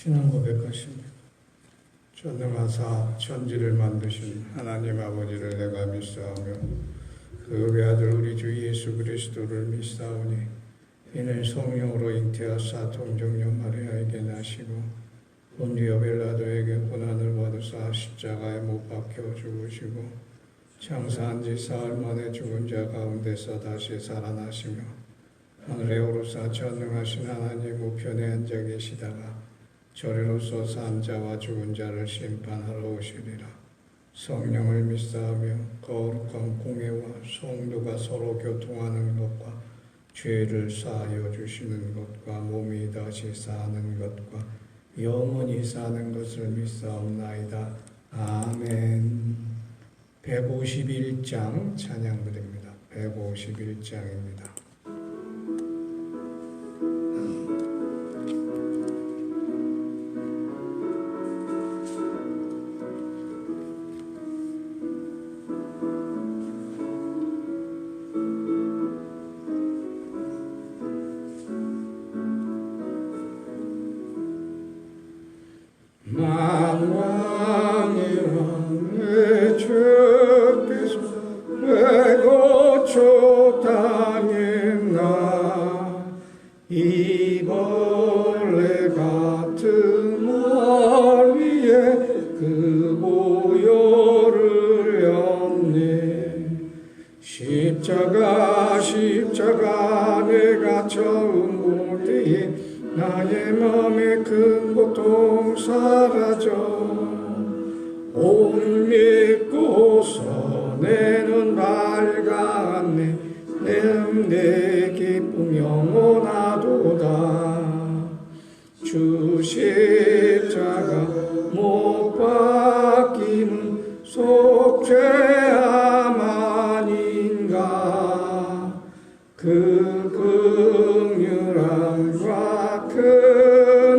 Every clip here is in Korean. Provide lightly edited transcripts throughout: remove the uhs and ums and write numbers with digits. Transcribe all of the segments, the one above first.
신앙 고백하십니다. 전능하사 천지를 만드신 하나님 아버지를 내가 믿사오며 그 외아들 우리 주 예수 그리스도를 믿사오니 이는 성령으로 잉태하사 동정녀 마리아에게 나시고 본디오 빌라도에게 고난을 받으사 십자가에 못 박혀 죽으시고 장사한 지 사흘 만에 죽은 자 가운데서 다시 살아나시며 하늘에 오르사 전능하신 하나님 우편에 앉아 계시다가 저리로서 산 자와 죽은 자를 심판하러 오시리라. 성령을 믿사하며 거룩한 공회와 성도가 서로 교통하는 것과 죄를 사하여 주시는 것과 몸이 다시 사는 것과 영원히 사는 것을 믿사옵나이다. 아멘. 151장 찬양드립니다. 151장입니다. 만왕의 왕의 주께서 왜 고쳐 당했나 이 벌레 같은 말 위에 그 보혈을 였네. 십자가 내가 처음 볼 때에 나의 마음의 큰 고통 사라져 오늘 믿고서 내 눈 밝았네. 내 기쁨 영원하도다. 주 십자가 못 박힘은 속죄함 아닌가. 그 긍휼함과 그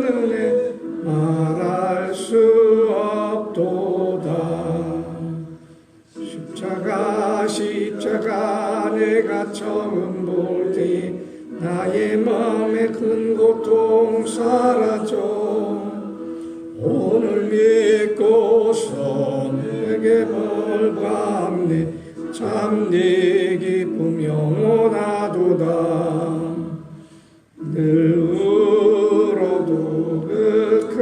은혜 말할 수 없도다. 십자가 내가 처음 볼 때 나의 마음의 큰 고통 사라져 오늘 믿고서 내게 벌 받네. 참 내 기쁨 영원하도다. 늘 울어도 그 큰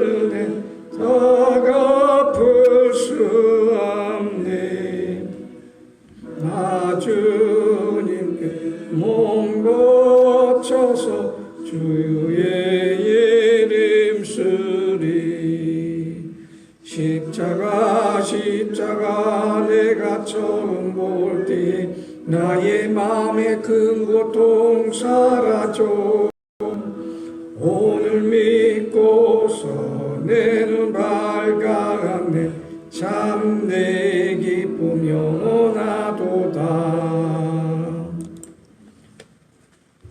은혜 더 갚을 수 없네. 나 주님께 몸 고쳐서 주의 이름 쓰리. 십자가 내가 처음 볼 때 나의 마음의 큰 고통 사라져 오늘 믿고서 내 눈 밝았네. 참 내 기쁨 영원하도다.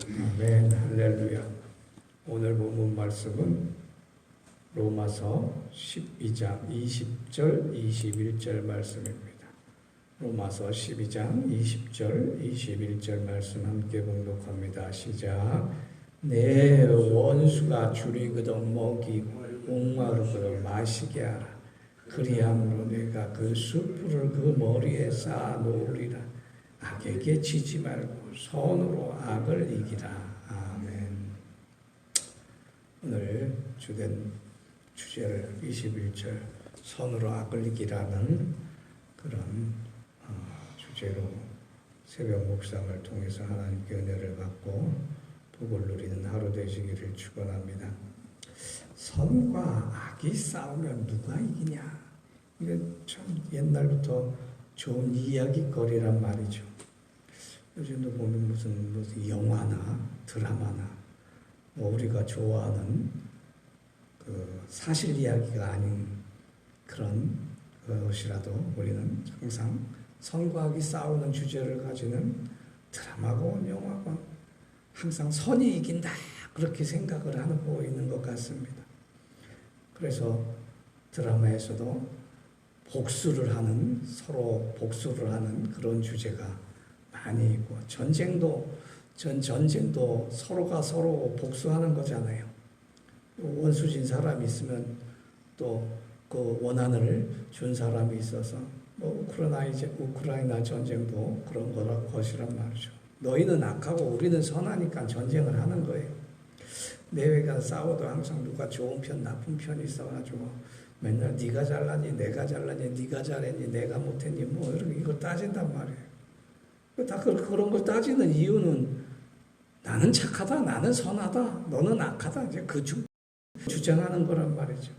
아멘. 할렐루야. 오늘 본문 말씀은 로마서 12장 20절 21절 말씀입니다. 로마서 12장 20절 21절 말씀 함께 봉독합니다. 시작. 내 원수가 줄이거든 먹이고 목마르거든 마시게 하라. 그리함으로 내가 그 숯불을 그 머리에 쌓아 놓으리라. 악에게 지지 말고 선으로 악을 이기라. 아멘. 오늘 주된 주제를 21절 선으로 악을 이기라는 그런 주제로 새벽 묵상을 통해서 하나님께 은혜를 받고 복을 누리는 하루 되시기를 축원합니다. 선과 악이 싸우면 누가 이기냐? 이게 참 옛날부터 좋은 이야기거리란 말이죠. 요즘도 보면 무슨 영화나 드라마나 우리가 좋아하는 그 사실 이야기가 아닌 그런 것이라도 우리는 항상 선과 악이 싸우는 주제를 가지는 드라마건 영화건 항상 선이 이긴다 그렇게 생각을 하고 있는 것 같습니다. 그래서 드라마에서도 서로 복수를 하는 그런 주제가 많이 있고 전쟁도 서로가 서로 복수하는 거잖아요. 원수진 사람이 있으면 또 그 원한을 준 사람이 있어서 우크라이나 전쟁도 그런 것이란 말이죠. 너희는 악하고 우리는 선하니까 전쟁을 하는 거예요. 내외가 싸워도 항상 누가 좋은 편 나쁜 편이 있어가지고 맨날 네가 잘나니 내가 잘나니 네가 잘했니 내가 못했니 뭐 이거 따진단 말이에요. 다 그런 걸 따지는 이유는 나는 착하다 나는 선하다 너는 악하다 이제 그 주장하는 거란 말이죠.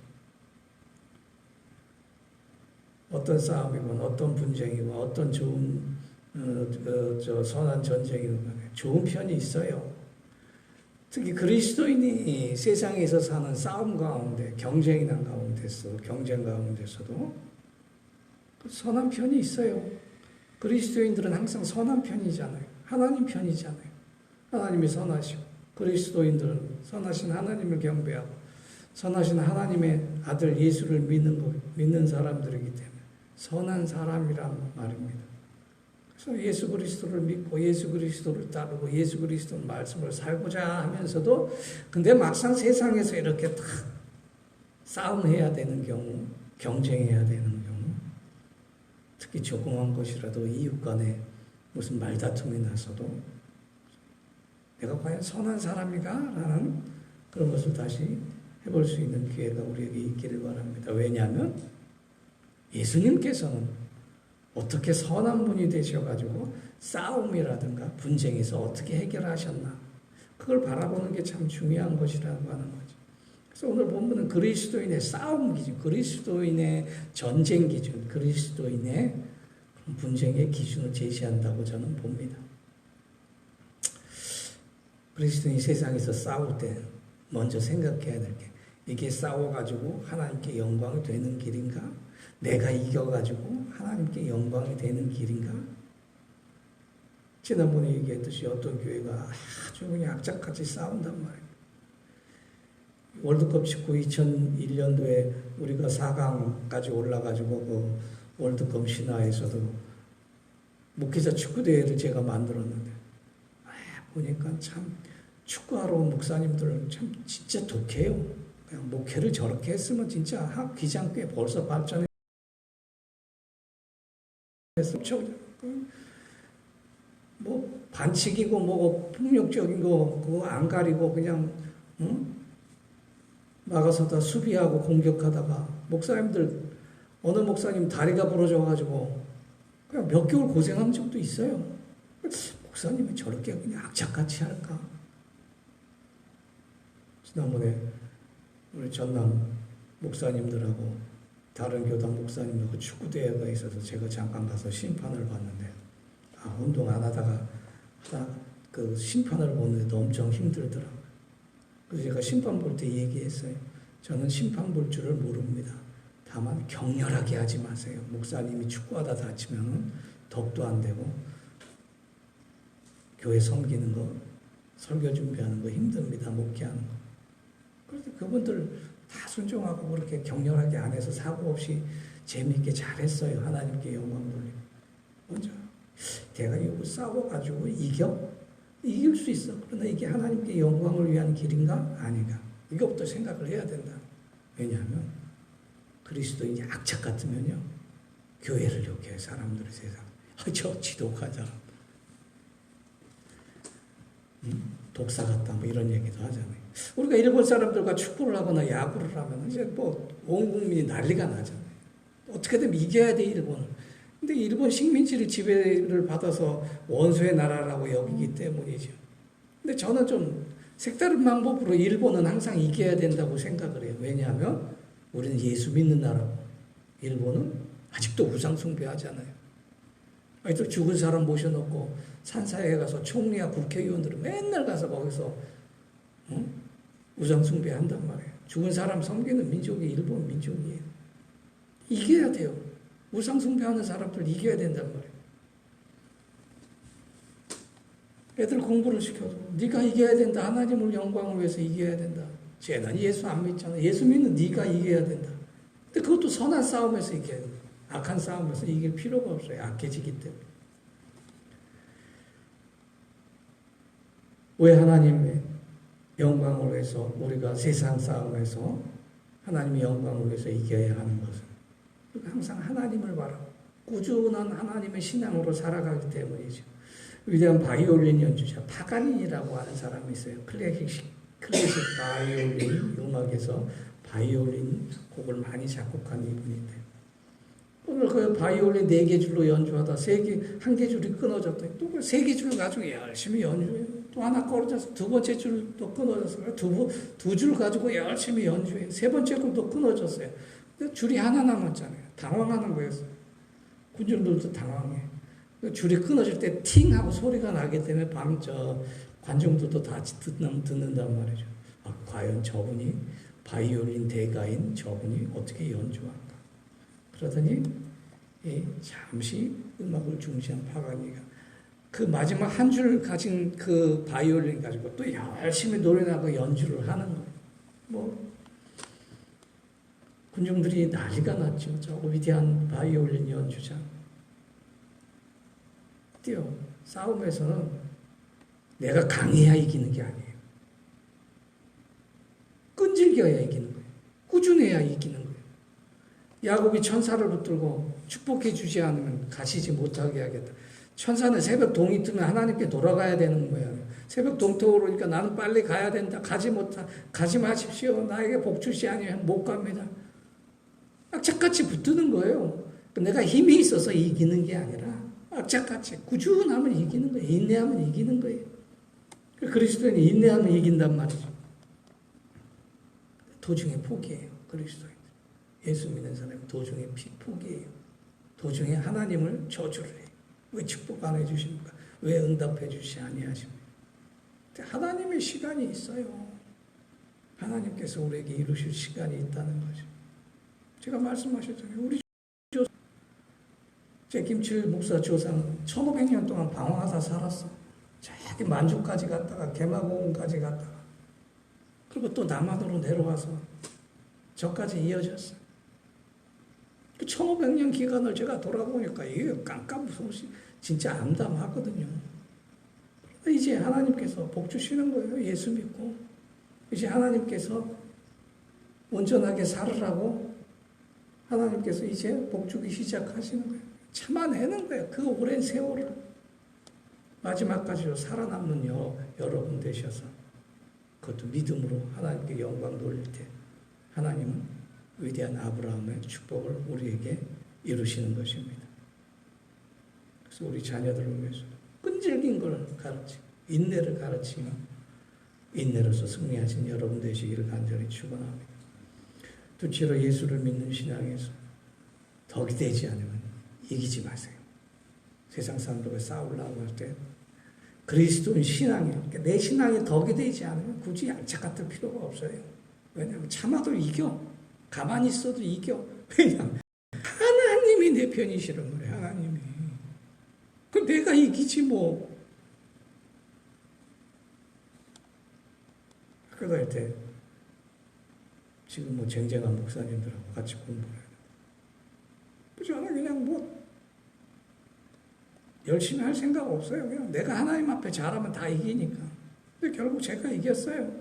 어떤 싸움이건 어떤 분쟁이건 어떤 좋은 선한 전쟁이건 간에 좋은 편이 있어요. 특히 그리스도인이 세상에서 사는 싸움 가운데 경쟁 가운데서도 선한 편이 있어요. 그리스도인들은 항상 선한 편이잖아요. 하나님 편이잖아요. 하나님이 선하시고 그리스도인들은 선하신 하나님을 경배하고 선하신 하나님의 아들 예수를 믿는 사람들이기 때문에 선한 사람이란 말입니다. 그래서 예수 그리스도를 믿고 예수 그리스도를 따르고 예수 그리스도 말씀을 살고자 하면서도 근데 막상 세상에서 이렇게 다 싸움해야 되는 경우, 경쟁해야 되는 경우, 특히 조그만 것이라도 이웃 간에 무슨 말다툼이 나서도 내가 과연 선한 사람인가? 라는 그런 것을 다시 해볼 수 있는 기회가 우리에게 있기를 바랍니다. 왜냐하면 예수님께서는 어떻게 선한 분이 되셔가지고 싸움이라든가 분쟁에서 어떻게 해결하셨나 그걸 바라보는 게 참 중요한 것이라고 하는 거죠. 그래서 오늘 본문은 그리스도인의 싸움 기준, 그리스도인의 전쟁 기준, 그리스도인의 분쟁의 기준을 제시한다고 저는 봅니다. 그리스도인이 세상에서 싸울 때 먼저 생각해야 될 게 이게 싸워가지고 하나님께 영광이 되는 길인가? 내가 이겨가지고 하나님께 영광이 되는 길인가? 지난번에 얘기했듯이 어떤 교회가 아주 그냥 악착같이 싸운단 말이에요. 월드컵 축구 2001년도에 우리가 4강까지 올라가지고 그 월드컵 신화에서도 목회자 축구대회를 제가 만들었는데 보니까 참 축구하러 온 목사님들은 참 진짜 독해요. 그냥 목회를 저렇게 했으면 진짜 기장교회 벌써 발전했어. 뭐 반칙이고 뭐고 폭력적인 거 그거 안 가리고 그냥 나가서 다 수비하고 공격하다가 목사님들 어느 목사님 다리가 부러져가지고 그냥 몇 개월 고생한 적도 있어요. 목사님이 저렇게 그냥 악착같이 할까? 지난번에 우리 전남 목사님들하고 다른 교단 목사님하고 축구대회가 있어서 제가 잠깐 가서 심판을 봤는데 운동 안 하다가 그 심판을 보는데도 엄청 힘들더라고요. 그래서 제가 심판 볼 때 얘기했어요. 저는 심판 볼 줄을 모릅니다. 다만 격렬하게 하지 마세요. 목사님이 축구하다 다치면 덕도 안 되고 교회 섬기는 거, 설교 준비하는 거 힘듭니다. 목회하는 거. 그래서 그분들 다 순종하고 그렇게 격렬하게 안 해서 사고 없이 재미있게 잘했어요. 하나님께 영광 돌리고. 먼저 내가 이거 싸워가지고 이길 수 있어. 그러나 이게 하나님께 영광을 위한 길인가? 아닌가? 이것부터 생각을 해야 된다. 왜냐하면 그리스도인이 악착 같으면요. 교회를 욕해요. 사람들의 세상. 저 지독한 사람. 독사 같다. 뭐 이런 얘기도 하잖아요. 우리가 일본 사람들과 축구를 하거나 야구를 하면 이제 뭐 온 국민이 난리가 나잖아요. 어떻게든 이겨야 돼, 일본을. 근데 일본 식민지를 지배를 받아서 원수의 나라라고 여기기 때문이죠. 근데 저는 좀 색다른 방법으로 일본은 항상 이겨야 된다고 생각을 해요. 왜냐하면 우리는 예수 믿는 나라고 일본은 아직도 우상 숭배하잖아요. 아직도 죽은 사람 모셔놓고 산사에 가서 총리와 국회의원들은 맨날 가서 거기서 우상 숭배한단 말이에요. 죽은 사람 섬기는 민족이 일본 민족이에요. 이겨야 돼요. 우상 숭배하는 사람들 이겨야 된단 말이에요. 애들 공부를 시켜도 네가 이겨야 된다. 하나님을 영광을 위해서 이겨야 된다. 쟤는 예수 안 믿잖아. 예수 믿는 네가 이겨야 된다. 근데 그것도 선한 싸움에서 이겨야 된다. 악한 싸움에서 이길 필요가 없어요. 악해지기 때문에. 왜 하나님의 영광을 위해서 우리가 세상 싸움에서 하나님의 영광을 위해서 이겨야 하는 것은 항상 하나님을 바라고 꾸준한 하나님의 신앙으로 살아가기 때문이죠. 위대한 바이올린 연주자 파가니니라고 하는 사람이 있어요. 클래식 바이올린 음악에서 바이올린 곡을 많이 작곡한 이분인데 오늘 그 바이올린 4개 줄로 연주하다 1개 줄이 끊어졌더니 또 그 3개 줄 가지고 열심히 연주해요. 또 하나 끊어져서 2번째 줄도 끊어졌어요. 두 줄 가지고 열심히 연주해요. 3번째 줄도 끊어졌어요. 근데 줄이 하나 남았잖아요. 당황하는 거였어요. 군중들도 당황해. 줄이 끊어질 때 팅 하고 소리가 나기 때문에 관중들도 다 듣는단 말이죠. 과연 저분이 바이올린 대가인 저분이 어떻게 연주할까? 그러더니 잠시 음악을 중시한 파가니가 그 마지막 한 줄 가진 그 바이올린 가지고 또 열심히 노래나고 연주를 하는 거예요. 군중들이 난리가 났죠. 저 위대한 바이올린 연주자. 싸움에서는 내가 강해야 이기는 게 아니에요. 끈질겨야 이기는 거예요. 꾸준해야 이기는 거예요. 야곱이 천사를 붙들고 축복해 주지 않으면 가시지 못하게 하겠다. 천사는 새벽 동이 뜨면 하나님께 돌아가야 되는 거예요. 새벽 동토 오르니까 나는 빨리 가야 된다. 가지 마십시오. 나에게 복 주시 아니면 못 갑니다. 악착같이 붙드는 거예요. 내가 힘이 있어서 이기는 게 아니라 악착같이 꾸준하면 이기는 거예요. 인내하면 이기는 거예요. 그리스도인이 인내하면 이긴단 말이죠. 도중에 포기해요. 그리스도인. 예수 믿는 사람이 도중에 포기해요. 도중에 하나님을 저주를 해요. 왜 축복 안 해주십니까? 왜 응답해 주시 아니하십니까? 하나님의 시간이 있어요. 하나님께서 우리에게 이루실 시간이 있다는 거죠. 제가 말씀하셨잖아요. 우리 제 김칠 목사 조상은 1500년 동안 방황하다 살았어. 저기 만주까지 갔다가 개마고원까지 갔다가 그리고 또 남한으로 내려와서 저까지 이어졌어. 그 1500년 기간을 제가 돌아보니까 이게 깜깜무소시 진짜 암담하거든요. 이제 하나님께서 복 주시는 거예요. 예수 믿고 이제 하나님께서 온전하게 살으라고 하나님께서 이제 복 주기 시작하시는 거예요. 참아내는 거예요. 그 오랜 세월을 마지막까지로 살아남는 여러분 되셔서 그것도 믿음으로 하나님께 영광 돌릴 때 하나님은 위대한 아브라함의 축복을 우리에게 이루시는 것입니다. 그래서 우리 자녀들을 위해서 끈질긴 걸 가르치고 인내를 가르치며 인내로서 승리하신 여러분 되시기를 간절히 축원합니다. 둘째로 예수를 믿는 신앙에서 덕이 되지 않으면 이기지 마세요. 세상 사람들과 싸우려고 할 때 그리스도인 신앙이요. 그러니까 내 신앙에 덕이 되지 않으면 굳이 양착 같을 필요가 없어요. 왜냐하면 참아도 이겨. 가만히 있어도 이겨. 왜냐하면 하나님이 내 편이시란 말이에요. 하나님이. 그럼 내가 이기지 뭐. 학교 다닐 때 지금 쟁쟁한 목사님들하고 같이 공부를 해요. 저는 그냥 열심히 할 생각 없어요. 그냥 내가 하나님 앞에 잘하면 다 이기니까. 근데 결국 제가 이겼어요.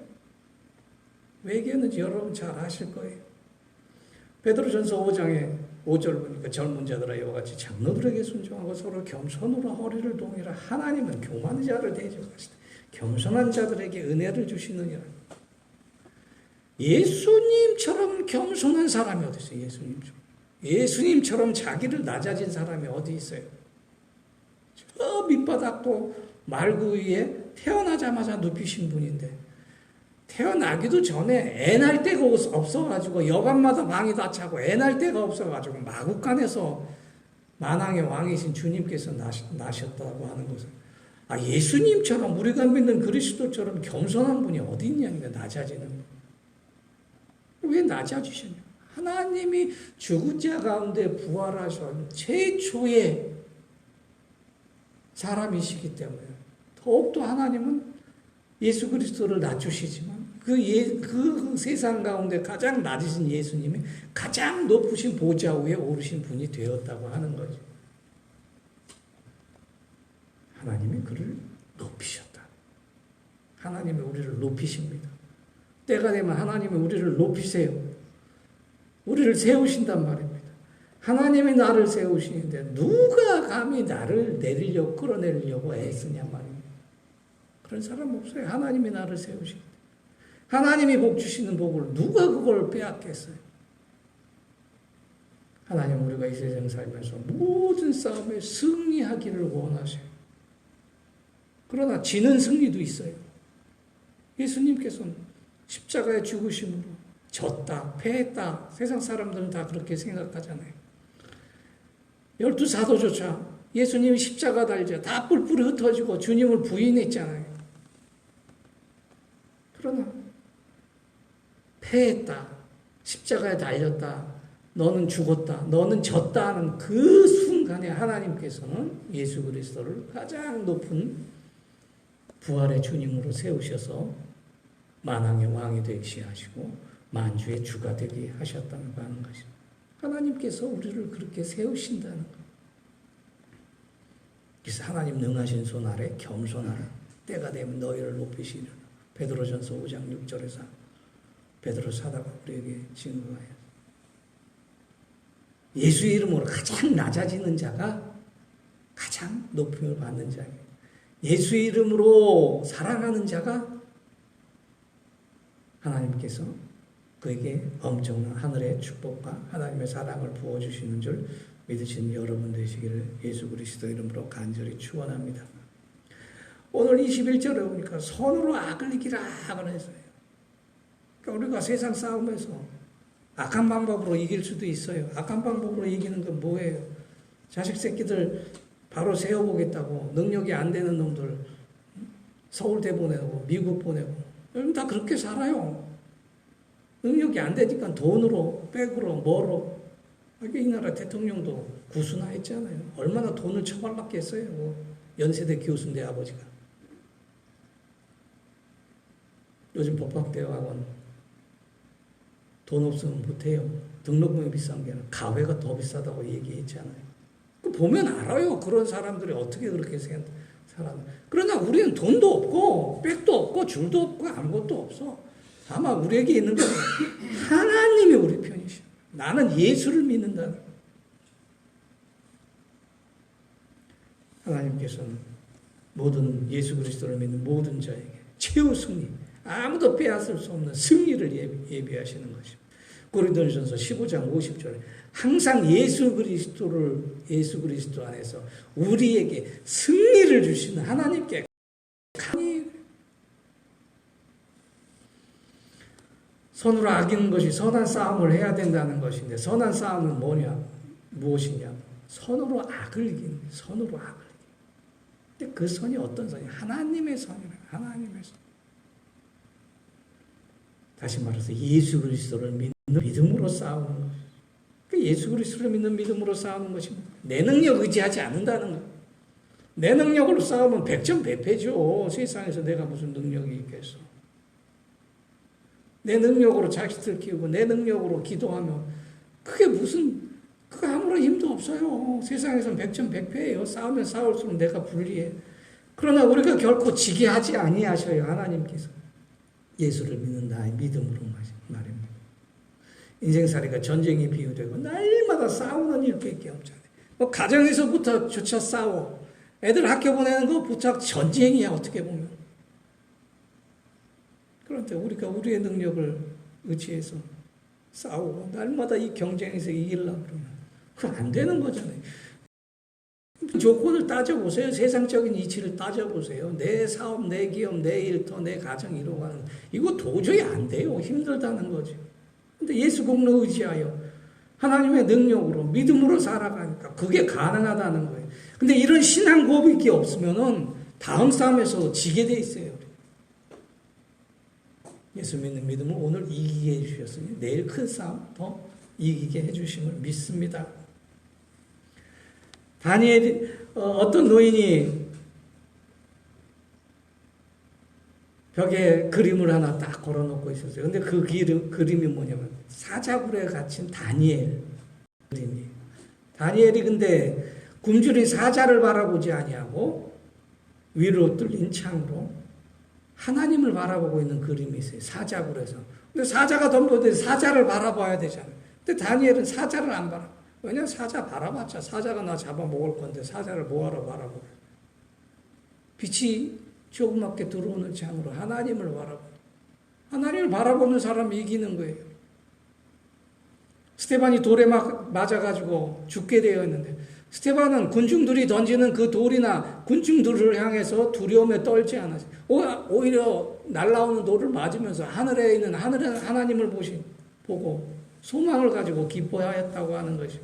왜 이겼는지 여러분 잘 아실 거예요. 베드로전서 5장에 5절 보니까 젊은 자들아 이와 같이 장로들에게 순종하고 서로 겸손으로 허리를 동이라. 하나님은 교만한 자를 대적하시되 겸손한 자들에게 은혜를 주시느니라. 예수님처럼 겸손한 사람이 어디 있어요? 예수님처럼 자기를 낮아진 사람이 어디 있어요? 저 밑바닥도 말구 위에 태어나자마자 눕히신 분인데 태어나기도 전에 애 날 데가 없어가지고 여관마다 방이 다 차고 애 날 데가 없어가지고 마국간에서 만왕의 왕이신 주님께서 나셨다고 하는 것은 예수님처럼 우리가 믿는 그리스도처럼 겸손한 분이 어디 있냐니까 낮아지는 거. 왜 낮아지셨냐? 하나님이 죽은 자 가운데 부활하신 최초의 사람이시기 때문에 더욱더 하나님은 예수 그리스도를 낮추시지만 그 세상 가운데 가장 낮으신 예수님이 가장 높으신 보좌 위에 오르신 분이 되었다고 하는 거죠. 하나님이 그를 높이셨다. 하나님이 우리를 우리를 높이십니다. 때가 되면 하나님이 우리를 높이세요. 우리를 세우신단 말입니다. 하나님이 나를 세우시는데 누가 감히 나를 내리려고 끌어내리려고 애쓰냐 말입니다. 그런 사람 없어요. 하나님이 나를 세우시는데. 하나님이 복 주시는 복을 누가 그걸 빼앗겠어요. 하나님 우리가 이 세상 살면서 모든 싸움에 승리하기를 원하세요. 그러나 지는 승리도 있어요. 예수님께서는 십자가의 죽으심으로 졌다, 패했다. 세상 사람들은 다 그렇게 생각하잖아요. 12사도조차 예수님이 십자가 달자 다 뿔뿔이 흩어지고 주님을 부인했잖아요. 그러나 패했다, 십자가에 달렸다, 너는 죽었다, 너는 졌다 하는 그 순간에 하나님께서는 예수 그리스도를 가장 높은 부활의 주님으로 세우셔서 만왕의 왕이 되게 하시고 만주의 주가 되게 하셨다는 거 하는 것입니다. 하나님께서 우리를 그렇게 세우신다는 것. 그래서 하나님 능하신 손 아래 겸손하라. 때가 되면 너희를 높이시리라. 베드로전서 5장 6절에서 베드로 사도가 우리에게 증거하여 예수의 이름으로 가장 낮아지는 자가 가장 높임을 받는 자입니다. 예수의 이름으로 사랑하는 자가 하나님께서 그에게 엄청난 하늘의 축복과 하나님의 사랑을 부어주시는 줄 믿으시는 여러분 되시기를 예수 그리스도 이름으로 간절히 축원합니다. 오늘 21절에 보니까 손으로 악을 이기라 그랬어요. 그러니까 우리가 세상 싸움에서 악한 방법으로 이길 수도 있어요. 악한 방법으로 이기는 건 뭐예요? 자식 새끼들 바로 세워보겠다고 능력이 안 되는 놈들 서울대 보내고 미국 보내고 여러분 다 그렇게 살아요. 능력이 안 되니까 돈으로 백으로 뭐로 이 나라 대통령도 구수나 했잖아요. 얼마나 돈을 처발랐겠어요. 연세대 교수인데 아버지가. 요즘 법학대학원 돈 없으면 못해요. 등록금이 비싼 게 아니라 가회가 더 비싸다고 얘기했잖아요. 보면 알아요. 그런 사람들이 어떻게 그렇게 살아. 그러나 우리는 돈도 없고 백도 없고 줄도 없고 아무것도 없어. 다만 우리에게 있는 것은 하나님이 우리 편이셔. 나는 예수를 믿는다는 거. 하나님께서는 모든 예수 그리스도를 믿는 모든 자에게 최후 승리, 아무도 빼앗을 수 없는 승리를 예비하시는 것입니다. 고린도전서 15장 50절에 항상 예수 그리스도 안에서 우리에게 승리를 주시는 하나님께 강히 손으로 아기는 것이 선한 싸움을 해야 된다는 것인데 선한 싸움은 무엇이냐? 선으로 악을 이기는 거예요. 선으로 악을 이기는. 근데 그 선이 어떤 선이에요? 하나님의 선이에요. 하나님의 선. 다시 말해서 예수 그리스도를 믿는 믿음으로 싸우는 것. 예수 그리스도를 믿는 믿음으로 싸우는 것입니다. 내 능력 의지하지 않는다는 것. 내 능력으로 싸우면 백전백패죠. 세상에서 내가 무슨 능력이 있겠어. 내 능력으로 자식들 키우고 내 능력으로 기도하면 그게 그거 아무런 힘도 없어요. 세상에서는 백전백패예요. 싸우면 싸울수록 내가 불리해. 그러나 우리가 결코 지게 하지 아니하셔요. 하나님께서. 예수를 믿는 나의 믿음으로 말입니다. 인생살이가 전쟁에 비유되고 날마다 싸우는 일밖에 없잖아요. 가정에서부터 조차 싸워. 애들 학교 보내는 것부터 전쟁이야 어떻게 보면. 그런데 우리가 우리의 능력을 의지해서 싸우고 날마다 이 경쟁에서 이기려고 그러면 그건 안 되는 거잖아요. 조건을 따져보세요. 세상적인 이치를 따져보세요. 내 사업, 내 기업, 내 일터, 내 가정 이루어가는 이거 도저히 안 돼요. 힘들다는 거죠. 근데 예수 공로 의지하여 하나님의 능력으로 믿음으로 살아가니까 그게 가능하다는 거예요. 근데 이런 신앙 고백이 없으면은 다음 싸움에서 지게 돼 있어요. 예수 믿는 믿음을 오늘 이기게 해주셨으니 내일 큰 싸움 더 이기게 해주심을 믿습니다. 다니엘이 어떤 노인이 벽에 그림을 하나 딱 걸어놓고 있었어요. 근데 그 그림이 뭐냐면 사자굴에 갇힌 다니엘 그림이에요. 다니엘이 근데 굶주린 사자를 바라보지 아니하고 위로 뚫린 창으로 하나님을 바라보고 있는 그림이 있어요. 사자굴 해서. 근데 사자가 덤벼들 사자를 바라봐야 되잖아요. 근데 다니엘은 사자를 안 바라. 왜냐면 사자 바라봤자 사자가 나 잡아먹을 건데 사자를 뭐하러 바라보고. 빛이 조그맣게 들어오는 창으로 하나님을 바라보고. 하나님을 바라보는 사람이 이기는 거예요. 스테반이 돌에 맞아가지고 죽게 되어 있는데 스테반은 군중들이 던지는 그 돌이나 군중들을 향해서 두려움에 떨지 않았어요. 오히려 날아오는 돌을 맞으면서 하늘에 있는 하나님을 보고 소망을 가지고 기뻐하였다고 하는 것이죠.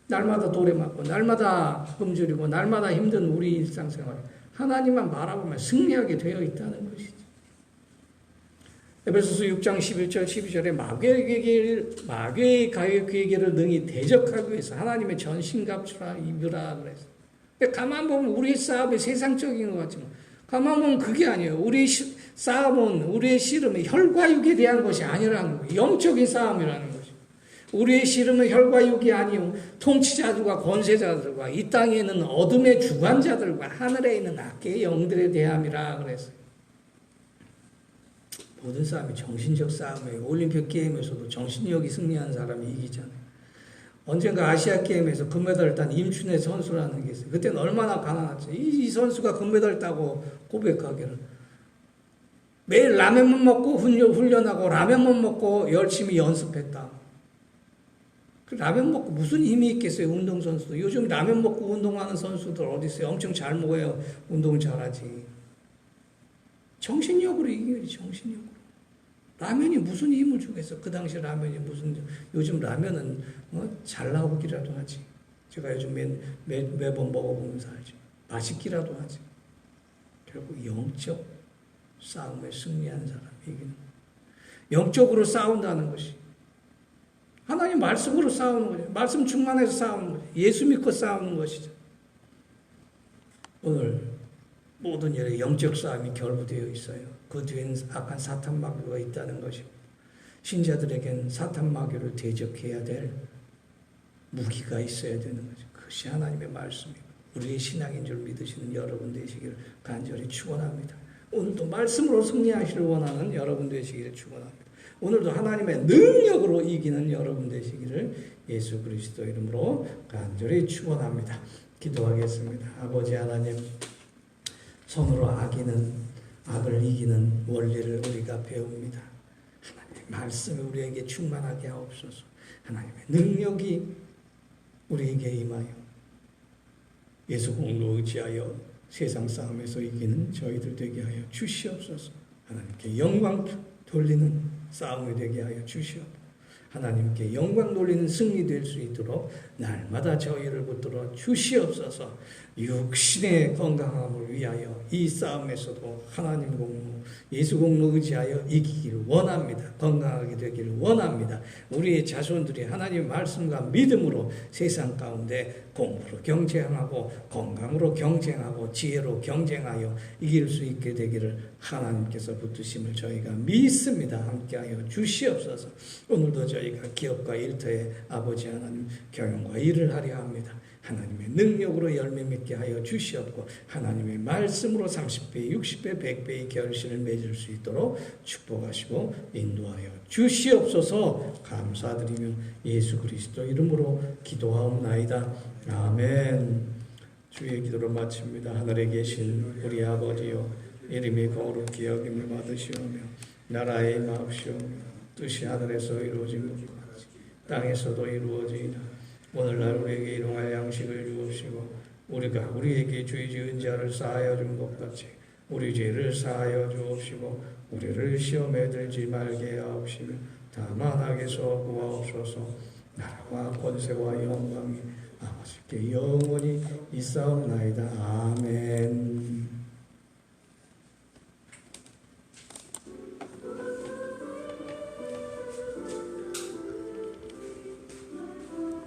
날마다 돌에 맞고 날마다 굶주리고 날마다 힘든 우리 일상생활 하나님만 바라보면 승리하게 되어 있다는 것이죠. 에베소서 6장 11절 12절에 마귀의 계계를 능히 대적하기 위해서 하나님의 전신갑주라 입으라 그랬어요. 근데 가만 보면 우리의 싸움이 세상적인 것 같지만 가만 보면 그게 아니에요. 우리의 싸움은 우리의 씨름은 혈과 육에 대한 것이 아니라는 거예요. 영적인 싸움이라는 거죠. 우리의 씨름은 혈과 육이 아니요 통치자들과 권세자들과 이 땅에 있는 어둠의 주관자들과 하늘에 있는 악의 영들에 대함이라 그랬어요. 모든 싸움이 정신적 싸움이에요. 올림픽 게임에서도 정신력이 승리한 사람이 이기잖아요. 언젠가 아시아 게임에서 금메달을 딴 임춘혜 선수라는 게 있어요. 그때는 얼마나 가난했죠. 이 선수가 금메달 따고 고백하기를 매일 라면만 먹고 훈련하고 라면만 먹고 열심히 연습했다. 그 라면 먹고 무슨 힘이 있겠어요, 운동선수도. 요즘 라면 먹고 운동하는 선수들 어디 있어요? 엄청 잘 먹어요. 운동을 잘하지. 정신력으로 이겨야지, 정신력으로. 라면이 무슨 힘을 주겠어? 그 당시 라면이 무슨, 요즘 라면은 잘 나오기라도 하지. 제가 요즘 매번 먹어보면서 알죠. 맛있기라도 하지. 결국 영적 싸움에 승리하는 사람이 이기는 거예요. 영적으로 싸운다는 것이. 하나님 말씀으로 싸우는 거죠. 말씀 충만해서 싸우는 거죠. 예수 믿고 싸우는 것이죠. 오늘 모든 일에 영적 싸움이 결부되어 있어요. 그 뒤에는 악한 사탄 마귀가 있다는 것이고 신자들에겐 사탄 마귀를 대적해야 될 무기가 있어야 되는 거죠. 그것이 하나님의 말씀이고 우리의 신앙인 줄 믿으시는 여러분 되시기를 간절히 축원합니다. 오늘도 말씀으로 승리하시길 원하는 여러분 되시기를 축원합니다. 오늘도 하나님의 능력으로 이기는 여러분 되시기를 예수 그리스도 이름으로 간절히 축원합니다. 기도하겠습니다. 아버지 하나님, 손으로 악을 이기는 원리를 우리가 배웁니다. 하나님의 말씀이 우리에게 충만하게 하옵소서. 하나님의 능력이 우리에게 임하여 예수 공로 의지하여 세상 싸움에서 이기는 저희들 되게 하여 주시옵소서. 하나님께 영광 돌리는 싸움이 되게 하여 주시옵소서. 하나님께 영광 돌리는 승리 될 수 있도록 날마다 저희를 붙들어 주시옵소서. 육신의 건강함을 위하여 이 싸움에서도 하나님 공로, 예수 공로 의지하여 이기기를 원합니다. 건강하게 되기를 원합니다. 우리의 자손들이 하나님의 말씀과 믿음으로 세상 가운데 공부로 경쟁하고 건강으로 경쟁하고 지혜로 경쟁하여 이길 수 있게 되기를 하나님께서 붙드심을 저희가 믿습니다. 함께하여 주시옵소서. 오늘도 저희가 기업과 일터에 아버지 하나님 경영과 일을 하려 합니다. 하나님의 능력으로 열매 맺게 하여 주시옵고 하나님의 말씀으로 30배, 60배, 100배의 결실을 맺을 수 있도록 축복하시고 인도하여 주시옵소서. 감사드리며 예수 그리스도 이름으로 기도하옵나이다. 아멘. 주의 기도를 마칩니다. 하늘에 계신 우리 아버지여, 이름이 거룩히 여김을 받으시오며 나라의 임하옵시오며 뜻이 하늘에서 이루어진 것 같이 땅에서도 이루어지이다. 오늘날 우리에게 일용할 양식을 주옵시고 우리가 우리에게 죄 지은 자를 사하여 준 것 같이 우리 죄를 사하여 주옵시고 우리를 시험에 들지 말게 하옵시며 다만 악에서 구하옵소서. 나라와 권세와 영광이 아버지께 영원히 있사옵나이다. 아멘.